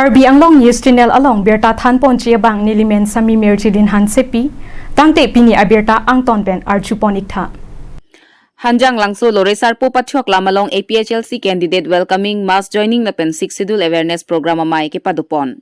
Karbi Anglong News Channel along Berta Than Ponchia Bang Nilimen Sami Merchidin Han Sepi Tangte Pini Aberta Angton Ben Archuponikta Hanjang Langso Loresar Popachok Lamalong APHLC candidate welcoming mass joining the Pen 6 Schedule Awareness Program Amai ke Padupon.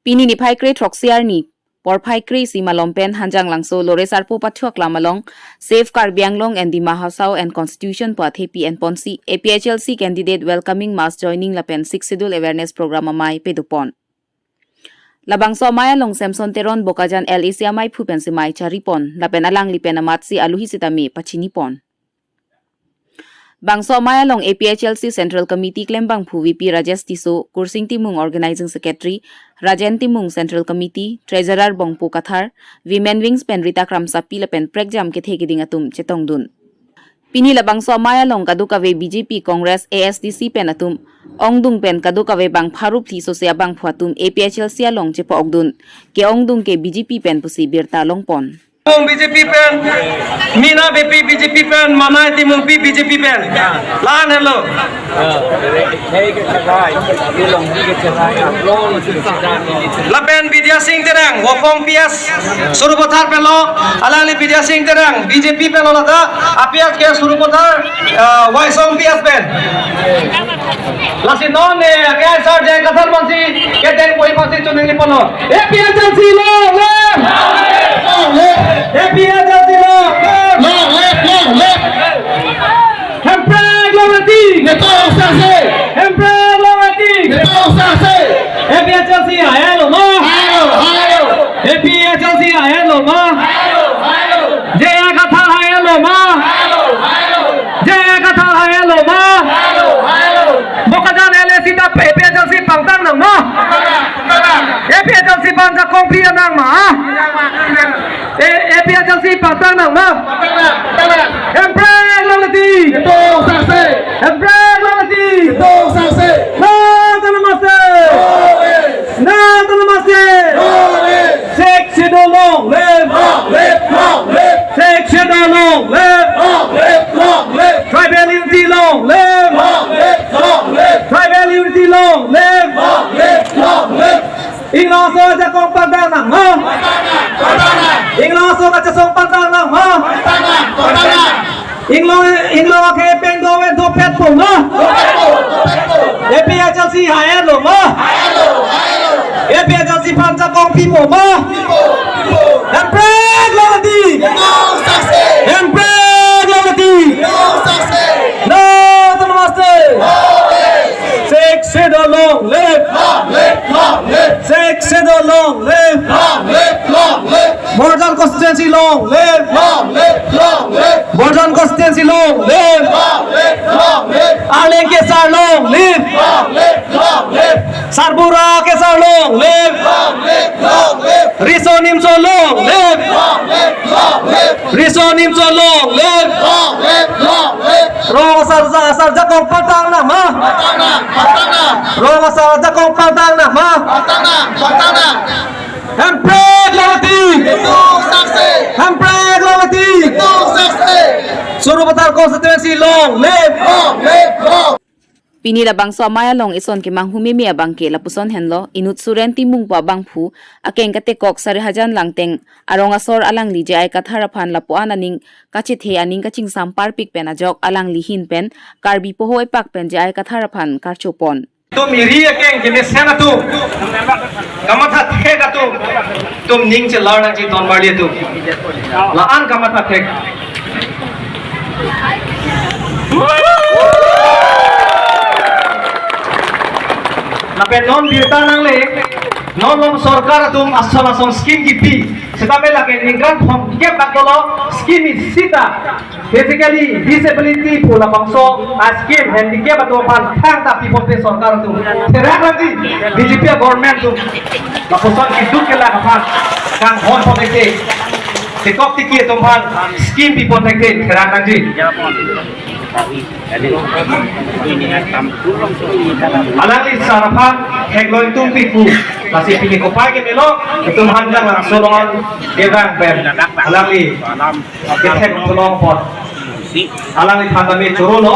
Pini ni Paikre Troxiar ni Por Paikre si Malompen Hanjang Langso Loresar Popachok Lamalong Safe Karbi Anglong and the Mahasau and Constitution Pat Happy and Ponsi APHLC candidate welcoming mass joining the Pen 6 Schedule Awareness Program Amai Pedupon. Labangso maya long Samson Teron Bokajan LEC amai Pupen si Mai Charipon, Lapen alang lipen amat si Aluhi Sitami Pachinipon. Bangso maya long APHLC Central Committee Klembang Pu VP Rajesh Tiso, Kursing Timung Organizing Secretary, Rajen Timung Central Committee, Treasurer Bongpu Kathar, Women Wings Pen Rita Kramsapi Lapen Pregjam Kethegiding Atum Chetongdun. Pini labangso maya long kadukave BJP Congress ASDC pen atum ongdung pen kadukave bang pharup thi sosia bang phatum APHLC long chepo ogdun ke ongdung ke BJP pen pusi birta longpon BJP pen Mina BP BJP pen Manai Timung P BJP pen Lan hello Lapen Vidya Singh Terang Wafong PS Surupothar pelo Alali Vidya Singh Terang BJP pen olada apias ke Surupothar Waisong PS pen Lasinon ne ke sar jay kathar mansi ke den koi pasi chunengi pano APHLC long APHLC long Hempreg lawati netong sase Hempreg lawati netong sase APHLC aelo ma APHLC aelo ma jaya katha aelo ma jaya katha aelo ma Bokajan LEC ta APHLC pangtang nang ma APHLC bangja kongpi nang ma APHLC pangtang nang ma Hempreg lawati netong sase Hempreg lawati netong sase namaste namaste Six Schedule long live Six Schedule long live Tribal unity long live Tribal unity long live Ingloso ja kong pandang nang ma Ingloso ka song pandang nang ma Inglo ke pengdo we do pet po ma APHLC haelo ma APHLC panca kong pipo ma Hempreg lawati Hempreg lawati namaste Six Schedule long live Six Schedule long live Borjan constituency long live Borjan constituency long live Aleng Kesar long live Sarbura Kesar long live Riso Nimso long live Riso Nimso long live Roma Sarja kong patang na ma Roma Sarja kong patang na ma Hempreg lawati Hempreg lawati Surupothar constituency long live Pini labangso maya long ison ke manghumimi abang ke lapuson henlo inut suren timung pa bangphu akeng katekok sarihajan langteng arongasor alang li jai katharapan lapuan aning kachithe aning kaching sampar pik pen ajok alang lihin pen karbi pohoi pak pen jai katharapan karchopon तुम हिरी अकें जिन्हें सेना तू कमथा थे का तुम निंग चे लड़ना ची तोन बाड़िए तू लान कमथा थे नपे नॉन बिरता नंगले नॉन लोग सरकार तुम असम स्कीम की पी सेटा में लगे निगरान फॉर्म के बातों scheme Sita basically disability pula bangso askin handicap atau pan thang tapi pote sarkar tu terak lagi BJP government tu laposan hidup ke lah pan kang hon pote ke sekop tiki tu pan skim pi pote ke terak lagi alangli sarapan hegloin tu pipu kasih pilih kopai ke melo itu hanjang solongan devang pen alangli kita tolong pot alangli thanda me choro lo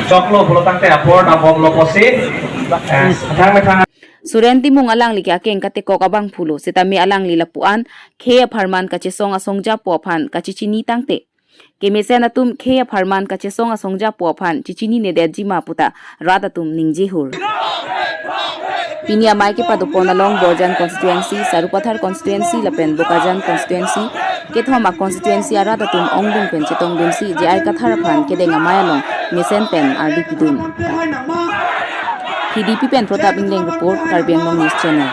Coklo pulo tangte aport abom lo posit. Thang me thang. Suren timung alang li kya keng kate ko kabang phulo sitami alang li lapuan khe pharman kache song asongja pophan kachi chini tangte kemesen atum khe pharman kache song asongja pophan chichini ne de jima puta radatum ningji hur Pinia mai ke padupona long Bojan constituency Sarupathar constituency lapen Bokajan constituency kethoma constituency aradatum ongdung pen chitong dunsi je ai kathar phan kedenga mayalong mesen pen RDP dun PDP pen Pratap Ingleng report Karbi Anglong News Channel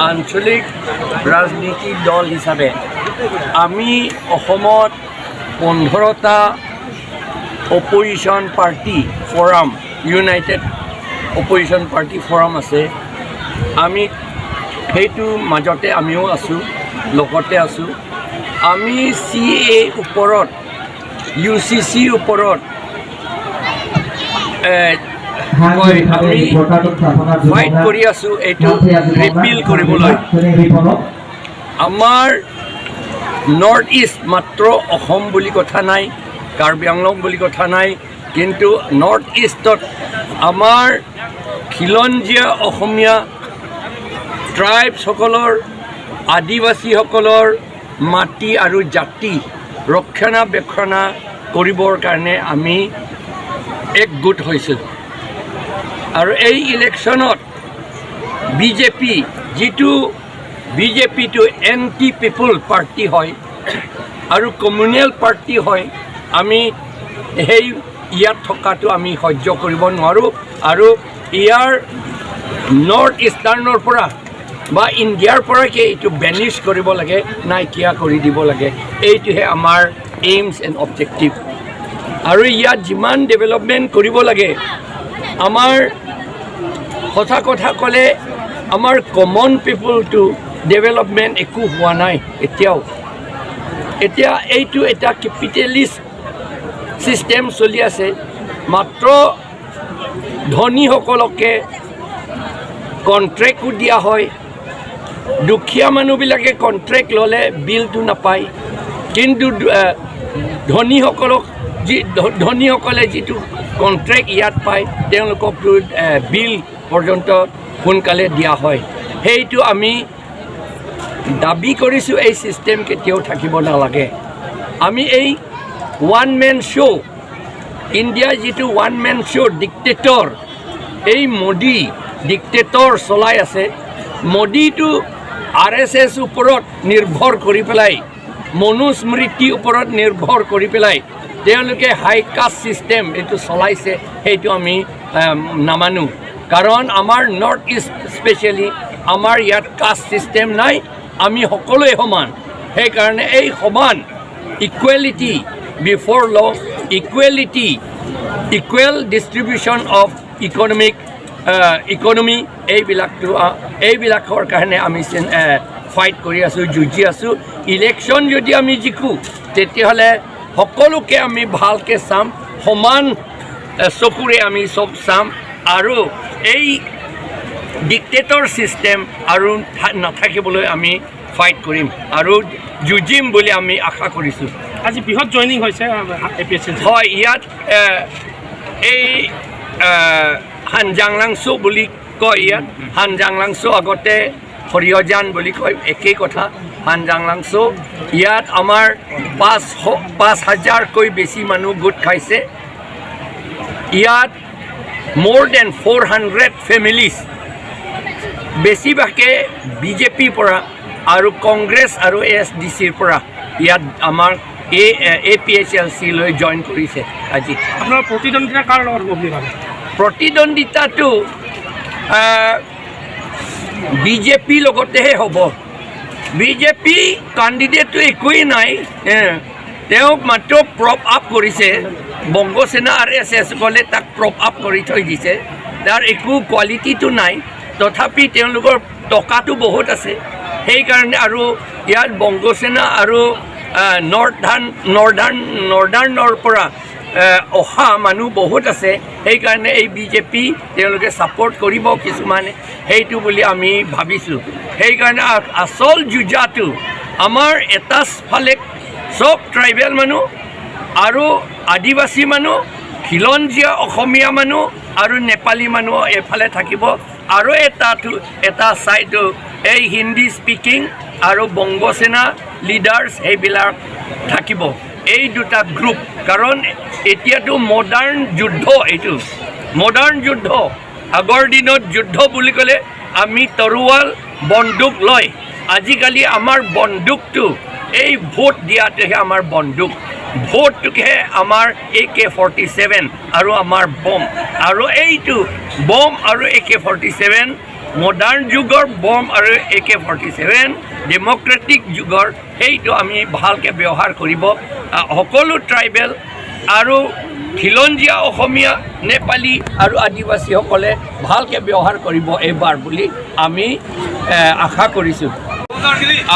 আঞ্চলিক ৰাজনীতি দল হিচাপে আমি অসমত 15টা opposition party forum united opposition party forum আছে আমি সেইটো মাজতে আমিও আছোঁ লগতে আছোঁ আমি CA ওপৰত UCC ওপৰত আমি ফাইট কৰি আছোঁ এইটো ৰিপিল কৰিবলৈ আমাৰ নৰ্থ ইষ্ট মাত্ৰ অসম বুলি কথা নাই কাৰ্বি আংলং বুলি কথা নাই কিন্তু নৰ্থ ইষ্টত আমাৰ খিলঞ্জীয়া অসমীয়া ট্ৰাইবসকলৰ আদিবাসীসকলৰ মাটি আৰু জাতি ৰক্ষণাবেক্ষণ কৰিবৰ কাৰণে আমি একগোট হৈছোঁ আৰু এই ইলেকশ্যনত বিজেপি যিটো বিজেপিটো এণ্টি পিপল পাৰ্টি হয় আৰু কমিউনেল পাৰ্টি হয় আমি সেই ইয়াত থকাটো আমি সহ্য কৰিব নোৱাৰোঁ আৰু ইয়াৰ নৰ্থ ইষ্টাৰ্ণৰ পৰা বা ইণ্ডিয়াৰ পৰাকে এইটো বেনিছ কৰিব লাগে নাইকিয়া কৰি দিব লাগে এইটোহে আমাৰ এইমছ এণ্ড অবজেক্টিভ আৰু ইয়াত যিমান ডেভেলপমেণ্ট কৰিব লাগে আমাৰ কথা কথা ক'লে আমাৰ কমন পিপলটো ডেভেলপমেণ্ট একো হোৱা নাই এতিয়া এইটো এটা কেপিটেলিষ্ট ছিষ্টেম চলি আছে মাত্ৰ ধনীসকলকে কণ্ট্ৰেক্টো দিয়া হয় দুখীয়া মানুহবিলাকে কণ্ট্ৰেক্ট ল'লে বিলটো নাপায় কিন্তু ধনীসকলে যিটো কণ্ট্ৰেক্ট ইয়াত পায় তেওঁলোকক বিল পৰ্যন্ত সোনকালে দিয়া হয় সেইটো আমি দাবী কৰিছোঁ এই ছিষ্টেম কেতিয়াও থাকিব নালাগে আমি এই ওৱান মেন শ্ব' ইণ্ডিয়াৰ যিটো ওৱান মেন শ্ব' ডিক্টেটৰ এই মোদী ডিক্টেটৰ চলাই আছে মোদীটো RSS ওপৰত নিৰ্ভৰ কৰি পেলাই মনুস্মৃতিৰ ওপৰত নিৰ্ভৰ কৰি পেলাই তেওঁলোকে হাই কাষ্ট ছিষ্টেম এইটো চলাইছে সেইটো আমি নামানো কাৰণ আমাৰ নৰ্থ ইষ্ট স্পেচিয়েলি আমাৰ ইয়াত কাষ্ট ছিষ্টেম নাই আমি সকলোৱে সমান সেইকাৰণে এই সমান ইকুৱেলিটি বিফৰ ল equality equal distribution of economy এইবিলাকৰ কাৰণে আমি ফাইট কৰি আছোঁ যুঁজি আছোঁ ইলেকশ্যন যদি আমি জিকোঁ তেতিয়াহ'লে সকলোকে আমি ভালকৈ চাম সমান চকুৰে আমি চব চাম আৰু এই ডিক্টেটৰ ছিষ্টেম আৰু নাথাকিবলৈ আমি ফাইট কৰিম আৰু যুঁজিম বুলি আমি আশা কৰিছোঁ আজি বৃহৎ জইনিং হৈছে APSC হয় ইয়াত এই হানজাংলাংছু বুলি কয় ইয়াত হানজাংলাংছু আগতে হৰিয়জান বুলি কয় একেই কথা হানজাংলাংছু ইয়াত আমাৰ 5,000কৈ বেছি মানুহ গোট খাইছে ইয়াত মোৰ দেন 400 ফেমিলিজ বেছিভাগে বিজেপিৰ পৰা আৰু কংগ্ৰেছ আৰু ASDCৰ পৰা ইয়াত আমাৰ APSLC লৈ জইন কৰিছে আজি আপোনাৰ প্ৰতিদ্বন্দ্বিতা কাৰ লগত হ'ব বুলি ভাবে প্ৰতিদ্বন্দ্বিতাটো বিজেপি লগতেহে হ'ব বিজেপি কেণ্ডিডেটটো একোৱেই নাই তেওঁক মাত্ৰ প্ৰপ আপ কৰিছে বংগসেনা RSS সকলে তাক প্ৰপ আপ কৰি থৈ দিছে তাৰ একো কোৱালিটিটো নাই তথাপি তেওঁলোকৰ টকাটো বহুত আছে সেইকাৰণে আৰু ইয়াত বংগসেনা আৰু নৰ্দাৰ্ণৰ পৰা অহা মানুহ বহুত আছে সেইকাৰণে এই বিজেপি তেওঁলোকে ছাপোৰ্ট কৰিব কিছুমানে সেইটো বুলি আমি ভাবিছোঁ সেইকাৰণে আচল যুঁজাটো আমাৰ এটা ফালে চব ট্ৰাইবেল মানুহ আৰু আদিবাসী মানুহ খিলঞ্জীয়া অসমীয়া মানুহ আৰু নেপালী মানুহ এফালে থাকিব আৰু এটা ছাইডটো এই হিন্দী স্পিকিং আৰু বংগসেনা লিডাৰ্ছ সেইবিলাক থাকিব এই দুটা গ্ৰুপ কাৰণ এতিয়াতো মডাৰ্ণ যুদ্ধ এইটো মডাৰ্ণ যুদ্ধ আগৰ দিনত যুদ্ধ বুলি ক'লে আমি তৰোৱাল বন্দুক লয় আজিকালি আমাৰ বন্দুকটো এই ভোট দিয়াটোহে আমাৰ বন্দুক ভোটটোহে আমাৰ AK-47 আৰু আমাৰ বম আৰু এইটো বম আৰু AK-47 মডাৰ্ণ যুগৰ বম আৰু AK-47 ডেমক্ৰেটিক যুগৰ সেইটো আমি ভালকৈ ব্যৱহাৰ কৰিব সকলো ট্ৰাইবেল আৰু খিলঞ্জীয়া অসমীয়া নেপালী আৰু আদিবাসীসকলে ভালকৈ ব্যৱহাৰ কৰিব এইবাৰ বুলি আমি আশা কৰিছোঁ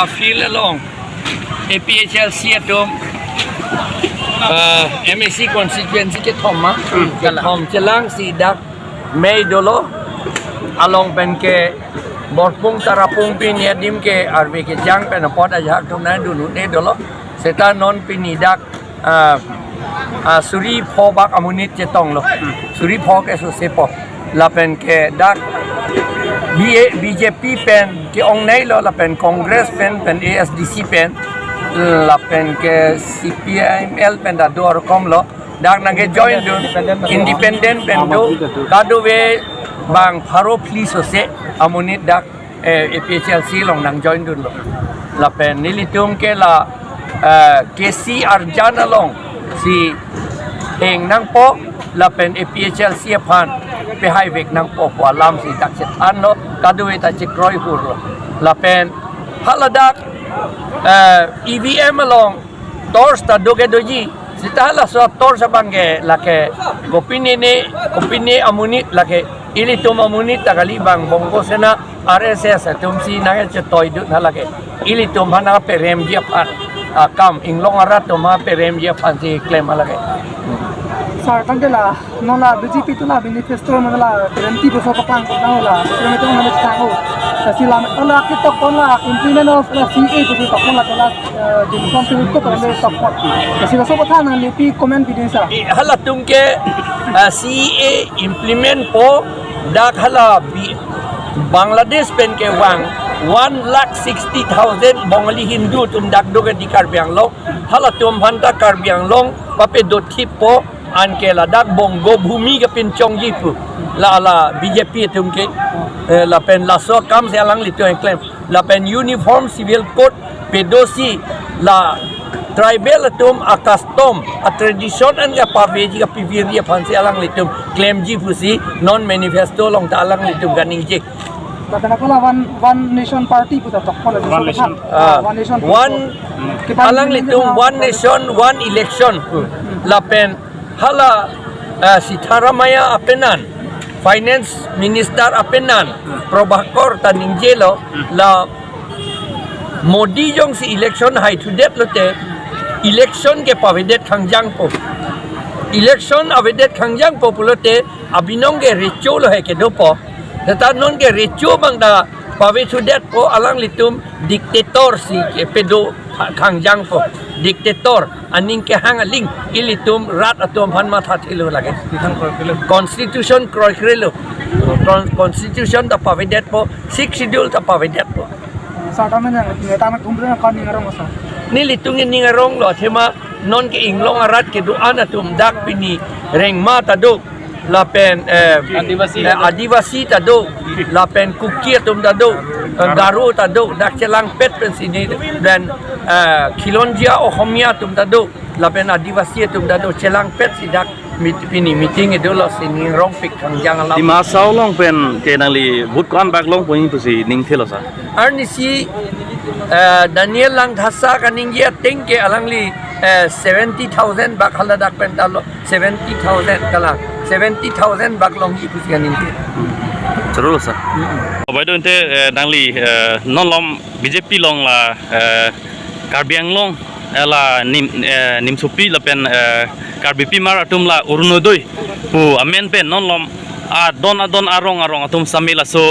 আফিল এলং APHLC এটো MSC constituency ke thoma thom chelang si dak mei dolo along pen ke borpung tarapung pin yadim ke arbe ke jang pen pot aja thom na dulu ne dolo seta non pini dak suri pho bak amunit chetong lo suri pho ke so sepo la pen ke dak BJP pen ke ong nei lo la pen congress pen ASDC pen la pen ke CPIML pen da do kom lo dak na ke join do independent pen do kadu we bang pharo police ose amunit dak APHLC long nang join do lo la pen nilitum ke la KC Arjana long si eng nang po la pen APHLC phan pe hai vek nang po kwa lam si dak se than no kadu we ta chikroi hur lo la pen haladak EVM along tors ta doge doji sitala so tor sa bangge lake opini amunit lake ili tum amunit tagali bang bongosena RSS tum si na che toy du na lake ili tum hana perem dia phan kam inglong arat tum ha perem dia phan si claim lake sar kan la no la BJP tu la manifesto no la guarantee bo so papang ko na la so me tong na ta ho sila la kita kon la implement of la CA tu ta kon la din contribute ko le support sila so patha na lipi comment bidin sa halatum ke CA implement po dak hala Bangladesh pen ke wang 1,60,000 Bengali Hindu tum dak doge di Karbiang Long halatum hanta Karbiang Long pape do tip po an ke la dak bongo bhumi ke pin chong jipu la BJP tum ke la pen la so kam se alang li to claim la pen uniform civil code pedosi la tribal tum a custom a tradition an ga paveji ga piviri phan se alang li tum claim jipu si non manifesto long ta alang li tum ganing je bakana ko la one nation party puta tokkon la one nation one alang li tum one nation one election la pen hala Sitharamaya apenan finance minister apenan Prabhakar taningjelo la Modi jong si election hai to det lote election ke pavedet khangjang po election avedet khangjang po pulote abinong ke recho lo he ke dopo tata non ke recho bangda pave to det po alang litum dictator si ke pedo khangjang po dictator aning ke hangaling ilitum rat atom han ma thathilo lage constitution kroikrelo constitution da pavedet po 6 schedule da pavedet po sa ta men neta na kumre kan ni ngaro sa nilitung ni ngarong lo thema non ke inglong arat ke du anatum dak pini rengma ta do la pen adivasi ta do la pen kukia tum ta do garu ta do dak chelang pet pen sini dan khilonjia ohomia tum ta do la pen adivasi tum ta do chelang pet sidak pini meeting e do lo sini rong pik khangjang la di masau long pen ke nangli but kan bak long poni pusi ning thelo sa arnisi Daniel lang thasa kaningya tengke alangli 70,000 bak haladak pentalo 70,000 kala 70,000 bak long ipus ganin ke Terus sah. Baik tu ente nangli non lom BJP long la Karbiang long la nim supi la pen KBP mar atum la urunodoi pu amen pen non lom adon arong atum samila so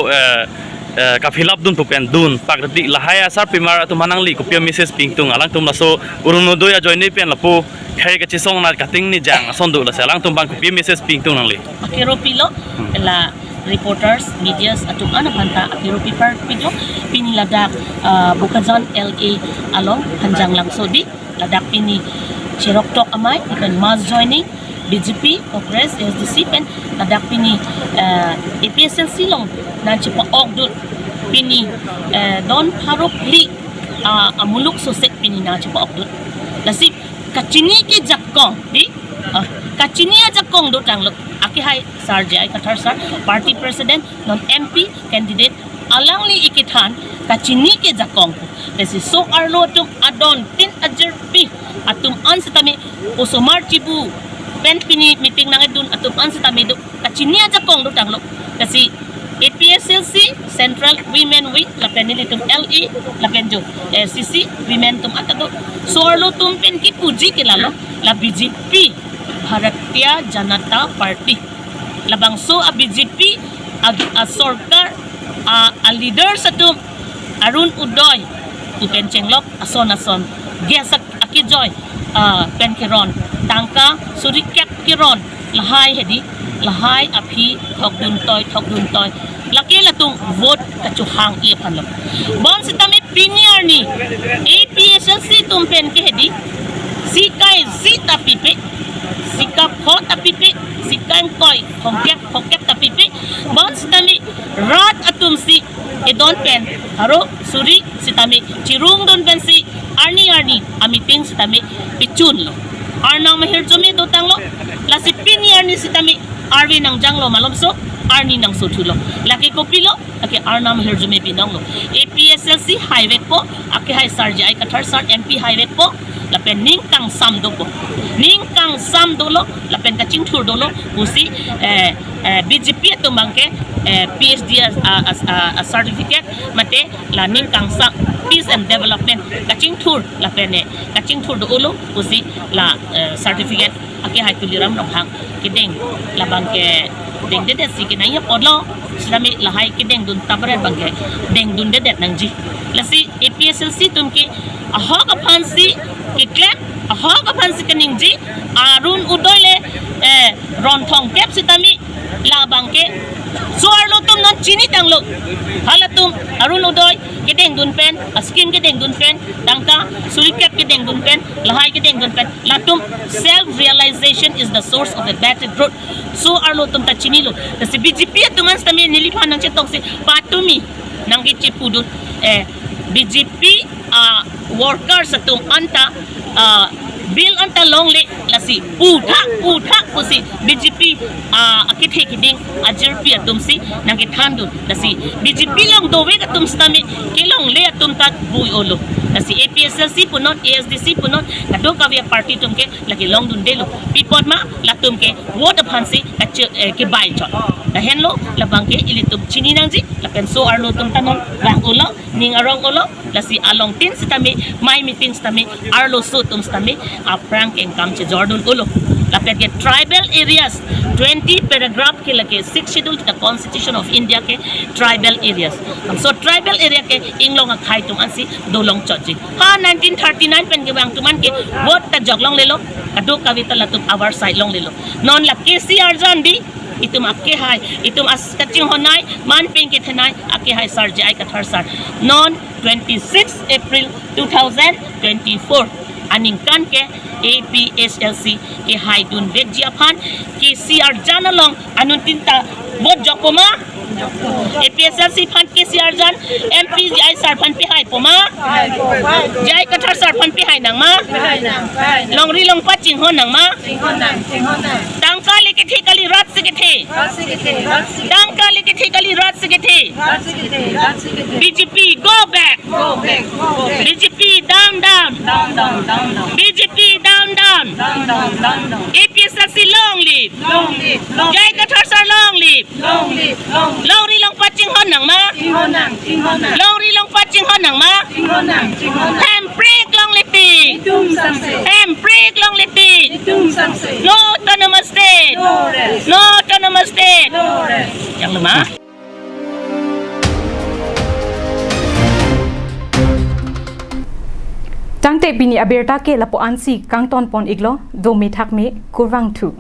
kafilap dun pen dun pagrati lahaya sar pimar atum manangli kopia message pingtung alang tum la so urunodoi a join pen la pu khai ka chisong na kating ni jang sondu la salang tum bang kopia message pingtung nangli Akiro pilo la reporters, medias atum ana banta akiro paper video pini ladak Bukazon LA along hanjang lang sodi ladak pini Chirok tok amai ikan mass joining BJP Congress SDC pen ladak pini APSLC long nan chipa ogdut pini don parok li amuluk sosek pini na chipa ogdut lasip kachini ke jakong di kachini jakong do tanglok aki hai sarja ai kathar sar party president non MP candidate alangli ikithan kachini ke jakong desi so arlo tum adon tin ajerpi atum ansitami usomar chibu pen pini meeting nang edun atum ansitami do kachini jakong do tanglok desi APSLC Central Women Week la penili tum LE la penjo CC Women tum atado so arlo tum pen ki puji ke lalo la BJP Bharatiya Janata Party labang so a BJP a sorkar a leader sa tum Arun Udoy tuken chenglok ason gesak akijoy pen kiron tangka surikep kiron lahai hedi lahai api thokdun toy laki latung vote kachuhang i phanlo bon sitami pinier ni APSLC tum pen ke hedi sikai zita pipe sikap ho tapipi sikan koi hokep tapipi bon sitami rat atum si edon pen haro suri sitami cirung don pen si arni amiting sitami pichun lo arna mahir jome do tanglo la si pini arni sitami arwi nang janglo malomso arni nang sothulo laki kopilo laki arna mahir jome binang lo APSLC highway po aki hai sarja ai kathar sar MP highway po lapen ningkang sam dolo lapen kaching thur dolo usi BJP to mangke PhD a certificate mate la ningkang sam peace and development kaching thur lapen kaching thur dolo usi la certificate ake hai tuliram nokhang kideng labangke deng de si kinaya podlo slami lahai kideng dun tabare bangke deng dun de nangji lasi APSLC tumki aha ka phansi kiklem aha ka phansi kaningji Arun Udoy le ron thong kep sitami labangke suarlo tum non chini tanglo halatum Arun Udoy kideng dun pen askim kideng dun pen tangka surikep kideng dun pen lahai kideng dun pen latum self realization is the source of a better growth so arlo tum ta chini lo si BJP tuman stami niliphan nang chetong si patumi nang gichipudut BJP workers atum anta bill anta long le lasi puthak pusi BJP akithe kiding ajerpi atum si nang githandu lasi BJP long dowe atum stami kilong le atum ta bui olo lasi APSLC punon ASDC punon kadong kavya party tumke lagi long dun delo pipod ma latum ke vote phansi ke bai chot dahenlo labangke ilitum chini nangji lapen so arlo tum tanon rang ulo ning arong ulo lasi along tin sitami my meetings tami arlo so tum stami aprang ken kam che jordan ulo lapen ke tribal areas 20 paragraph ke lage 6 schedule to the constitution of India ke tribal areas so tribal area ke inglong a khai tum ansi dolong chotji ha 1939 pen ke wang tuman ke vote ta joglong lelo kadu kavita latum our side long lelo non la KCR jandi itum akke hai itum as kaching honai man ping ke thanai akke hai sarja ai kathar sar non 26 April 2024 aning kan ke APSLC ke hai dun vek jiaphan KCR janalong anun tinta vote jokoma APSLC phan KCR jan MP ai sar phan pi hai poma jai kathar sar phan pi hai nang ma long ri long pa ching hon nang ma tangka le ke the kali rat se ke the tangka le ke the kali rat se ke the BJP go back BJP down BJP APSC long live. Jai Kathar Sir long live. Long ri long paching hon nang ma. Long ri long paching hon nang ma. Ham break long liping. Ham break long liping. No autonomous state. No autonomous state. Yang lama. Tangte bini aberta ke lapo ansi kang ton pon iglo do mi thak me kurwang thu